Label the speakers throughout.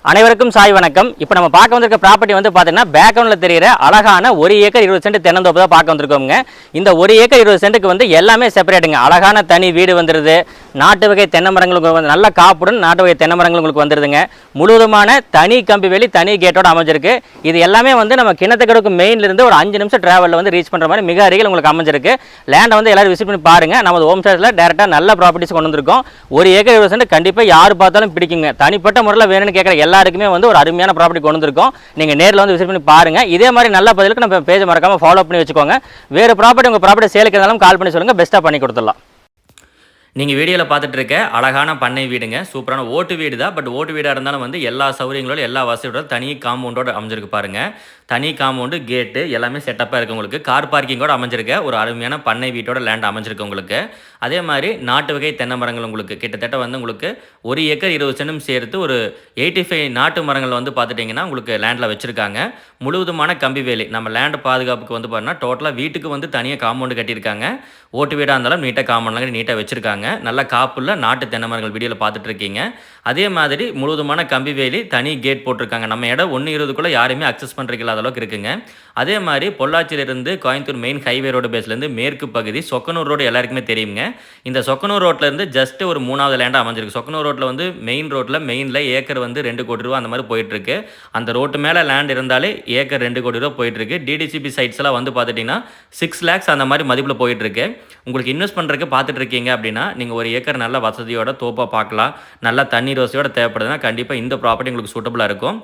Speaker 1: அனைவருக்கும் சாய் வணக்கம். இப்போ நம்ம பார்க்க வந்திருக்க ப்ராப்பர்ட்டி வந்து பார்த்தீங்கன்னா பேக்ரவுண்டில் தெரிகிற அழகான 1 ஏக்கர் 20 சென்ட் தென்னந்தோப்பு தான் பார்க்க வந்திருக்கோங்க. இந்த 1 ஏக்கர் 20 சென்ட்டுக்கு வந்து எல்லாமே செப்பரேட்டுங்க. அழகான தனி வீடு வந்துடுது. நாட்டு வகை தென்னை மரங்களுக்கு வந்து நல்ல காப்புடன் நாட்டு வகை தென்னை மரங்கள் உங்களுக்கு வந்துடுதுங்க. முழுவதுமான தனி கம்பி வேலி தனி கேட்டோட அமைஞ்சிருக்கு. இது எல்லாமே வந்து நம்ம கிணத்துக்கடுக்கு மெயின்லேருந்து ஒரு 5 நிமிஷம் டிராவலில் வந்து ரீச் பண்ணுற மாதிரி மிக அருகில் உங்களுக்கு அமைஞ்சிருக்கு. லேண்டை வந்து எல்லாரும் விசிட் பண்ணி பாருங்கள். நமது ஹோம் ஸ்டேஸில் டேரெக்டாக நல்ல ப்ராப்பர்ட்டிஸ் கொண்டு வந்திருக்கோம். 1 ஏக்கர் 20 சென்ட் கண்டிப்பாக யார் பார்த்தாலும் பிடிக்குங்க. தனிப்பட்ட முறையில் வேணும்னு கேட்குற எல்லாருக்குமே வந்து ஒரு அருமையான ப்ராப்பர்ட்டி கொண்டு வந்திருக்கோம். நீங்க நேரில் வந்து விசிட் பண்ணி பாருங்க. இதே மாதிரி நல்ல பதிலுக்கு நம்ம பேஜ் மறக்காம ஃபாலோ பண்ணி வச்சுக்கோங்க. வேறு ப்ராப்பர்ட்டி உங்க ப்ராப்பர்ட்டி சேலுக்கு இருந்தாலும் கால் பண்ணி சொல்லுங்க, பெஸ்ட்டாக பண்ணி கொடுத்துடலாம். நீங்கள் வீடியோவில் பார்த்துட்டு இருக்க அழகான பண்ணை வீடுங்க. சூப்பரான ஓட்டு வீடு தான். பட் ஓட்டு வீடாக இருந்தாலும் வந்து எல்லா சௌகரியங்களோட எல்லா வசதியோட தனி காம்பவுண்டோட அமைஞ்சிருக்கு பாருங்கள். தனி காம்பவுண்டு கேட்டு எல்லாமே செட்டப்பாக இருக்குது உங்களுக்கு. கார் பார்க்கிங்கோட அமைஞ்சிருக்க ஒரு அருமையான பண்ணை வீட்டோட லேண்ட் அமைஞ்சிருக்கு உங்களுக்கு. அதே மாதிரி நாட்டு வகை தென்னை மரங்கள் உங்களுக்கு கிட்டத்தட்ட வந்து உங்களுக்கு 1 ஏக்கர் 20 சென்டும் சேர்த்து ஒரு 85 நாட்டு மரங்கள் வந்து பார்த்துட்டிங்கன்னா உங்களுக்கு லேண்டில் வச்சுருக்காங்க. முழுவதுமான கம்பி வேலி நம்ம லேண்டு பாதுகாப்புக்கு வந்து பார்த்தீங்கன்னா டோட்டலாக வீட்டுக்கு வந்து தனியாக காம்பவுண்டு கட்டியிருக்காங்க. ஓட்டு வீடாக இருந்தாலும் நீட்டாக காம்பவுண்ட்லாம் நீட்டாக வச்சுருக்காங்க. நல்ல காப்புள்ள நாட்டு தென்னை மரங்கள் வீடியோவில் பார்த்துட்டு இருக்கீங்க. அதே மாதிரி முழுவதுமான கம்பி வேலி தனி கேட் போட்டிருக்காங்க. நம்ம இடம் 1:20 யாருமே அக்சஸ் பண்ணுறீங்களா அளவுக்கு இருக்குங்க. அதே மாதிரி பொள்ளாச்சியிலிருந்து கோயம்புத்தூர் மெயின் ஹைவே ரோடு பேஸ்லேருந்து மேற்கு பகுதி சொக்கனூர் ரோடு எல்லாருக்குமே தெரியுங்க. இந்த சொக்கனூர் ரோட்லேருந்து ஜஸ்ட் ஒரு 3வது லேண்டாக அமைஞ்சிருக்கு. சொக்கனூர் ரோட்டில் வந்து மெயினில் ஏக்கர் வந்து 2 கோடி ரூபா அந்த மாதிரி போயிட்டுருக்கு. அந்த ரோட்டு மேலே லேண்ட் இருந்தாலே ஏக்கர் 2 கோடி ரூபா போயிட்டுருக்கு. டிடிசிபி சைட்ஸ்லாம் வந்து பார்த்துட்டிங்கன்னா 6 lakhs அந்த மாதிரி மதிப்பில் போயிட்டுருக்கு. உங்களுக்கு இன்வெஸ்ட் பண்ணுறதுக்கு பார்த்துட்டு இருக்கீங்க அப்படின்னா நீங்கள் 1 ஏக்கர் நல்ல வசதியோட தோப்பாக பார்க்கலாம். நல்லா தண்ணீர் வசதியோட தேவைப்படுதுன்னா கண்டிப்பாக இந்த ப்ராப்பர்ட்டி உங்களுக்கு சூட்டபுளாக இருக்கும்.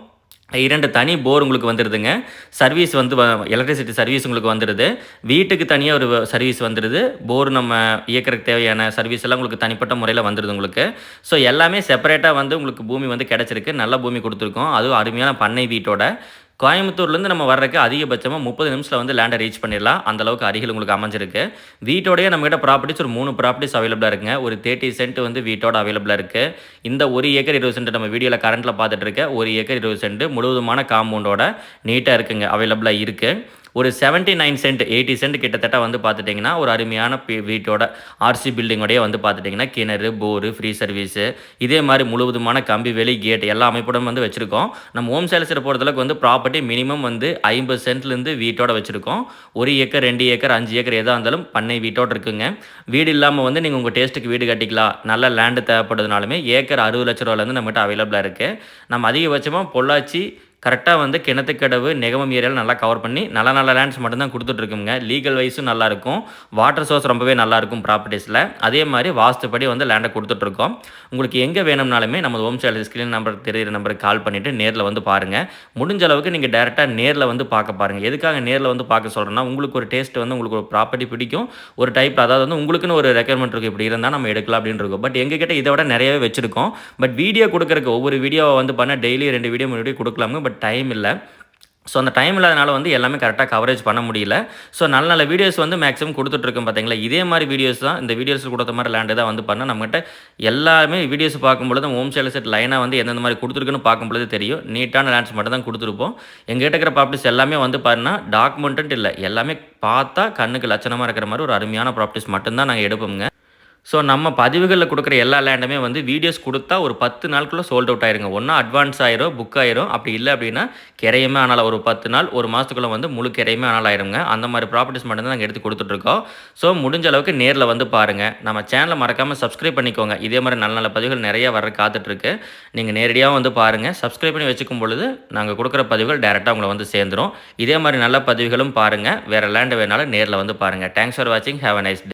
Speaker 1: 2 தனி போர் உங்களுக்கு வந்துடுதுங்க. சர்வீஸ் வந்து எலக்ட்ரிசிட்டி சர்வீஸ் உங்களுக்கு வந்துடுது. வீட்டுக்கு தனியாக ஒரு சர்வீஸ் வந்துடுது. போர் நம்ம இயக்கிறதுக்கு தேவையான சர்வீஸ் எல்லாம் உங்களுக்கு தனிப்பட்ட முறையில் வந்துடுது உங்களுக்கு. ஸோ எல்லாமே செப்பரேட்டாக வந்து உங்களுக்கு பூமி வந்து கிடச்சிருக்கு. நல்ல பூமி கொடுத்துருக்கோம். அதுவும் அருமையான பண்ணை வீட்டோட. கோயம்புத்தூர்லேருந்து நம்ம வர்றதுக்கு அதிகபட்சமாக 30 நிமிஷத்தில் வந்து லேண்டை ரீச் பண்ணிடலாம். அந்தளவுக்கு அருகில் உங்களுக்கு அமைஞ்சிருக்கு. வீட்டோடைய நம்மகிட்ட ப்ராப்பர்ட்டிஸ் ஒரு 3 ப்ராப்பர்ட்டிஸ் அவைலபிளாக இருக்குங்க. ஒரு 30 சென்ட் வந்து வீட்டோட அவைலபிளாக இருக்குது. இந்த 1 ஏக்கர் 20 சென்ட் நம்ம வீடியோவில் கரண்ட்டில் பார்த்துட்டு இருக்க 1 ஏக்கர் 20 சென்ட் முழுவதுமான காம்பவுண்டோட நீட்டாக இருக்குங்க, அவைலபிளாக இருக்குது. ஒரு 79 சென்ட் 80 சென்ட் கிட்டத்தட்ட வந்து பார்த்துட்டிங்கன்னா ஒரு அருமையான வீட்டோட ஆர்சி பில்டிங்கோடைய வந்து பார்த்துட்டிங்கன்னா கிணறு, போரு, ஃப்ரீ சர்வீஸு, இதே மாதிரி முழுவதுமான கம்பி வேலி கேட் எல்லா அமைப்புடன் வந்து வச்சுருக்கோம். நம்ம ஹோம் சேல்ஸில் பொறுத்தளவுக்கு வந்து ப்ராப்பர்ட்டி மினிமம் வந்து 50 சென்ட்லேருந்து வீட்டோட வச்சுருக்கோம். 1 ஏக்கர் 2 ஏக்கர் 5 ஏக்கர் எதாக இருந்தாலும் பண்ணை வீட்டோட இருக்குங்க. வீடு இல்லாமல் வந்து நீங்கள் உங்கள் டேஸ்ட்டுக்கு வீடு கட்டிக்கலாம். நல்ல லேண்டு தேவைப்படுறதுனாலுமே ஏக்கர் 60 லட்ச ரூபாலேருந்து நம்மகிட்ட அவைலபிளாக இருக்குது. நம்ம அதிகபட்சமாக பொள்ளாச்சி கரெக்டாக வந்து கிணத்துக்கடவு நெகமம் ஏரியாவில் நல்லா கவர் பண்ணி நல்ல லேண்ட்ஸ் மட்டும்தான் கொடுத்துட்ருக்குங்க. லீகல் வைஸும் நல்லாயிருக்கும். வாட்டர் சோர்ஸ் ரொம்பவே நல்லாயிருக்கும் ப்ராப்பர்ட்டிஸில். அதே மாதிரி வாஸ்துப்படி வந்து லேண்டை கொடுத்துட்ருக்கோம். உங்களுக்கு எங்கே வேணும்னாலுமே நம்ம ஹோம் சேல் ஸ்க்ரீன் நம்பர் தெரியிற நம்பருக்கு கால் பண்ணிவிட்டு நேரில் வந்து பாருங்கள். முடிஞ்ச அளவுக்கு நீங்கள் டேரெக்டாக நேரில் வந்து பார்க்க பாருங்கள். எதுக்காக நேரில் வந்து பார்க்க சொல்கிறேன்னா உங்களுக்கு ஒரு டேஸ்ட் வந்து உங்களுக்கு ஒரு ப்ராப்பர்ட்டி பிடிக்கும். ஒரு டைப் அதாவது வந்து உங்களுக்குன்னு ஒரு ரெக்குயர்மெண்ட் இருக்குது, இப்படி இருந்தால் நம்ம எடுக்கலாம் அப்படின்னு இருக்கும். பட் எங்ககிட்ட இதை விட நிறையவே வச்சுருக்கோம். பட் வீடியோ கொடுக்குறக்கு ஒவ்வொரு வீடியோவை வந்து பண்ண டெய்லி 2 வீடியோ 3 வீடியோ கொடுக்கலாமுங்க. பட் டைம் இல்லை. ஸோ அந்த டைம் இல்லாதனால வந்து எல்லாமே கரெக்டாக கவரேஜ் பண்ண முடியல. ஸோ நல்ல வீடியோஸ் வந்து மேக்ஸிமம் கொடுத்துட்ருக்கோம் பார்த்தீங்களா. இதே மாதிரி வீடியோஸ் தான் இந்த வீடியோஸ் கொடுத்த மாதிரி லேண்டு தான் வந்து பண்ணால் நம்மகிட்ட எல்லாமே வீடியோஸ் பார்க்கும்பொழுது ஹோம் சேல் செட் லைனாக வந்து எந்தெந்த மாதிரி கொடுத்துருக்குன்னு பார்க்கும்பொழுது தெரியும். நீட்டான லேண்ட்ஸ் மட்டும் தான் கொடுத்துருப்போம். எங்ககிட்ட இருக்கிற ப்ராப்பர்ட்டிஸ் எல்லாமே வந்து பாருன்னா டாக்குமெண்ட் இல்லை, எல்லாமே பார்த்தா கண்ணுக்கு லட்சணமாக இருக்கிற மாதிரி ஒரு அருமையான ப்ராப்பர்ட்டிஸ் மட்டும்தான் நாங்கள் எடுப்போங்க. ஸோ நம்ம பதிவுகளில் கொடுக்குற எல்லா லேண்டுமே வந்து வீடியோஸ் கொடுத்தா ஒரு 10 நாளுக்குள்ளே சோல்ட் அவுட் ஆயிருங்க. ஒன்றா அட்வான்ஸ் ஆயிரும், புக் ஆயிரும். அப்படி இல்லை அப்படின்னா கிரையுமே ஆனால் ஒரு 10 நாள் 1 மாதத்துக்குள்ளே வந்து முழு கிரையுமே ஆனால் ஆயிருங்க. அந்த மாதிரி ப்ராப்பர்ட்டிஸ் மட்டும்தான் நாங்கள் எடுத்து கொடுத்துட்ருக்கோம். ஸோ முடிஞ்ச அளவுக்கு நேரில் வந்து பாருங்கள். நம்ம சேனலை மறக்காமல் சப்ஸ்கிரைப் பண்ணிக்கோங்க. இதே மாதிரி நல்ல பதிவுகள் நிறையா வர காத்துட்ருக்கு. நீங்கள் நேரடியாக வந்து பாருங்கள். சப்ஸ்கிரைப் பண்ணி வச்சுக்கும் பொழுது நாங்கள் கொடுக்குற பதிவுகள் டேரெக்டாக உங்களை வந்து சேர்ந்துடும். இதே மாதிரி நல்ல பதிவுகளும் பாருங்கள். வேறு லேண்டு வேணாலும் நேரில் வந்து பாருங்கள். தேங்க்ஸ் ஃபார் வாட்சிங். Have a nice day.